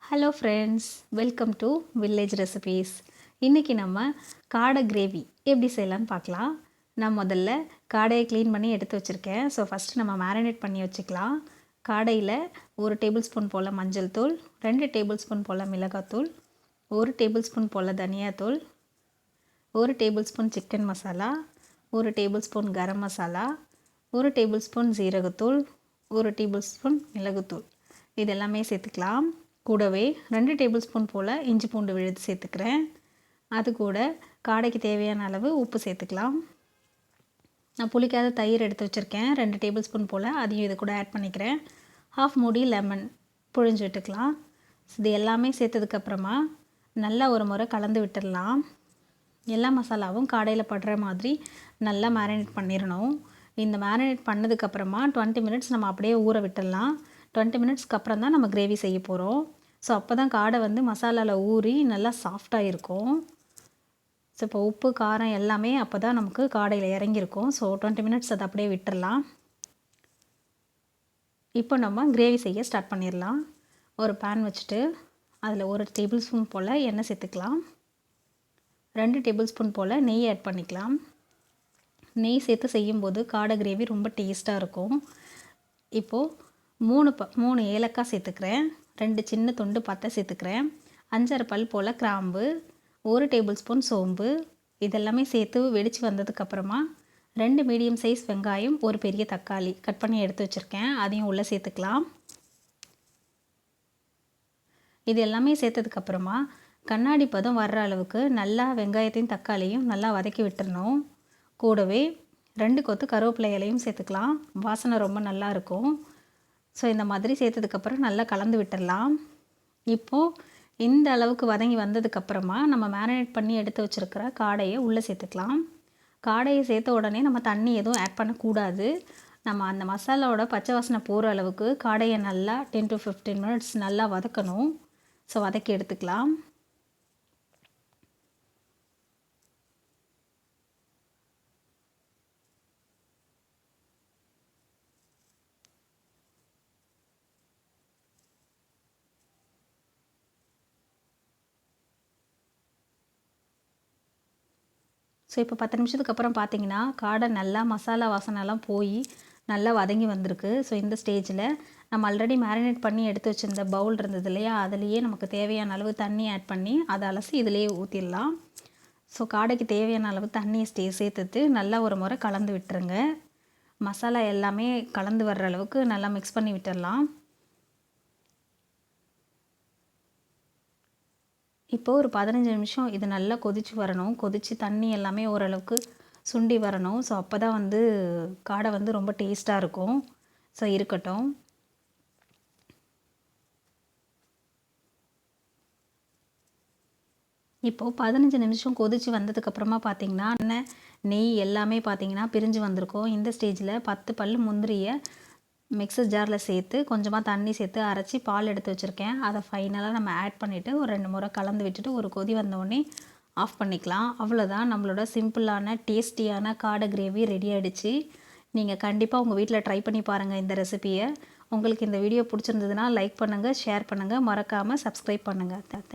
Hello friends, welcome to village recipes. இன்றைக்கி நம்ம காடை கிரேவி எப்படி செய்யலான்னு பார்க்கலாம். நான் முதல்ல காடையை க்ளீன் பண்ணி எடுத்து வச்சுருக்கேன். ஸோ ஃபஸ்ட்டு நம்ம மேரினேட் பண்ணி வச்சுக்கலாம். காடையில் 1 டேபிள் ஸ்பூன் போல் மஞ்சள் தூள், 2 டேபிள் ஸ்பூன் போல் மிளகாத்தூள், 1 டேபிள் ஸ்பூன் போல் தனியாத்தூள், 1 tablespoon chicken masala, 1 tablespoon garam masala, 1 tablespoon ஜீரகத்தூள், 1 டேபிள் ஸ்பூன் மிளகுத்தூள் இதெல்லாமே சேர்த்துக்கலாம். கூடவே 2 டேபிள் ஸ்பூன் போல் இஞ்சி பூண்டு விழுது சேர்த்துக்கிறேன். அது கூட காடைக்கு தேவையான அளவு உப்பு சேர்த்துக்கலாம். நான் புளிக்காத தயிர் எடுத்து வச்சுருக்கேன் 2 டேபிள் ஸ்பூன் போல், அதையும் இது கூட ஆட் பண்ணிக்கிறேன். 1/2 மூடி லெமன் புழிஞ்சு விட்டுக்கலாம். இது எல்லாமே சேர்த்ததுக்கப்புறமா நல்லா ஒரு முறை கலந்து விட்டுடலாம். எல்லா மசாலாவும் காடையில் படுற மாதிரி நல்லா மேரினேட் பண்ணிடணும். இந்த மேரினேட் பண்ணதுக்கப்புறமா 20 மினிட்ஸ் நம்ம அப்படியே ஊற விட்டுடலாம். 20 மினிட்ஸ்க்கு அப்புறம் தான் நம்ம கிரேவி செய்ய போகிறோம். ஸோ அப்போ தான் காடை வந்து மசாலாவில் ஊறி நல்லா சாஃப்டாக இருக்கும். ஸோ இப்போ உப்பு காரம் எல்லாமே அப்போ தான் நமக்கு காடையில் இறங்கியிருக்கும். ஸோ 20 மினிட்ஸ் அதை அப்படியே விட்டுடலாம். இப்போ நம்ம கிரேவி செய்ய ஸ்டார்ட் பண்ணிடலாம். ஒரு பேன் வச்சுட்டு அதில் 1 டேபிள் ஸ்பூன் போல் எண்ணெய் சேர்த்துக்கலாம். 2 டேபிள் ஸ்பூன் போல் நெய் ஆட் பண்ணிக்கலாம். நெய் சேர்த்து செய்யும்போது காடை கிரேவி ரொம்ப டேஸ்ட்டாக இருக்கும். இப்போது 3 ஏலக்காய் சேர்த்துக்கிறேன். 2 சின்ன துண்டு பட்டை சேர்த்துக்கிறேன். 5-6 பல் போல் கிராம்பு, 1 டேபிள் ஸ்பூன் சோம்பு இதெல்லாமே சேர்த்து வெடித்து வந்ததுக்கப்புறமா 2 மீடியம் சைஸ் வெங்காயம், 1 பெரிய தக்காளி கட் பண்ணி எடுத்து வச்சுருக்கேன். அதையும் உள்ளே சேர்த்துக்கலாம். இது எல்லாமே சேர்த்ததுக்கப்புறமா கண்ணாடி பதம் வர்ற அளவுக்கு நல்லா வெங்காயத்தையும் தக்காளியும் நல்லா வதக்கி விட்டுறணும். கூடவே 2 கொத்து கருவேப்பிலை இலையும் சேர்த்துக்கலாம். வாசனை ரொம்ப நல்லாயிருக்கும். ஸோ இந்த மாதிரி சேர்த்ததுக்கப்புறம் நல்லா கலந்து விட்டுடலாம். இப்போது இந்த அளவுக்கு வதங்கி வந்ததுக்கப்புறமா நம்ம மேரினேட் பண்ணி எடுத்து வச்சுருக்கிற காடையை உள்ளே சேர்த்துக்கலாம். காடையை சேர்த்த உடனே நம்ம தண்ணி எதுவும் ஆட் பண்ணக்கூடாது. நம்ம அந்த மசாலாவோட பச்சை வாசனை போகிற அளவுக்கு காடையை நல்லா 10 to 15 மினிட்ஸ் நல்லா வதக்கணும். ஸோ வதக்கி எடுத்துக்கலாம். ஸோ இப்போ 10 நிமிஷத்துக்கு அப்புறம் பார்த்தீங்கன்னா காடை நல்லா மசாலா வாசனைலாம் போய் நல்லா வதங்கி வந்திருக்கு. ஸோ இந்த ஸ்டேஜில் நம்ம ஆல்ரெடி மேரினேட் பண்ணி எடுத்து வச்சுருந்த பவுல் இருந்தது இல்லையா, அதுலேயே நமக்கு தேவையான அளவு தண்ணி ஆட் பண்ணி அதை அலசி இதிலேயே ஊற்றிடலாம். ஸோ காடைக்கு தேவையான அளவு தண்ணியை சேர்த்துட்டு நல்லா ஒரு முறை கலந்து விட்டுருங்க. மசாலா எல்லாமே கலந்து வர்ற அளவுக்கு நல்லா மிக்ஸ் பண்ணி விட்டுடலாம். இப்போது ஒரு 15 நிமிஷம் இது நல்லா கொதித்து வரணும். கொதித்து தண்ணி எல்லாமே ஓரளவுக்கு சுண்டி வரணும். ஸோ அப்போ தான் வந்து காடை வந்து ரொம்ப டேஸ்ட்டாக இருக்கும். ஸோ இருக்கட்டும். இப்போது 15 நிமிஷம் கொதித்து வந்ததுக்கப்புறமா பார்த்திங்கன்னா நெய் எல்லாமே பார்த்திங்கன்னா பிரிஞ்சு வந்திருக்கும். இந்த ஸ்டேஜில் 10 பல் முந்திரியை மிக்சர் ஜாரில் சேர்த்து கொஞ்சமாக தண்ணி சேர்த்து அரைச்சி பால் எடுத்து வச்சுருக்கேன். அதை ஃபைனலாக நம்ம ஆட் பண்ணிவிட்டு ஒரு 2 முறை கலந்து விட்டுட்டு ஒரு கொதி வந்தோடனே ஆஃப் பண்ணிக்கலாம். அவ்வளோதான், நம்மளோட சிம்பிளான டேஸ்டியான காடை கிரேவி ரெடி ஆகிடுச்சு. நீங்கள் கண்டிப்பாக உங்கள் வீட்டில் ட்ரை பண்ணி பாருங்கள் இந்த ரெசிபியை. உங்களுக்கு இந்த வீடியோ பிடிச்சிருந்ததுன்னா லைக் பண்ணுங்கள், ஷேர் பண்ணுங்கள், மறக்காமல் சப்ஸ்கிரைப் பண்ணுங்கள்.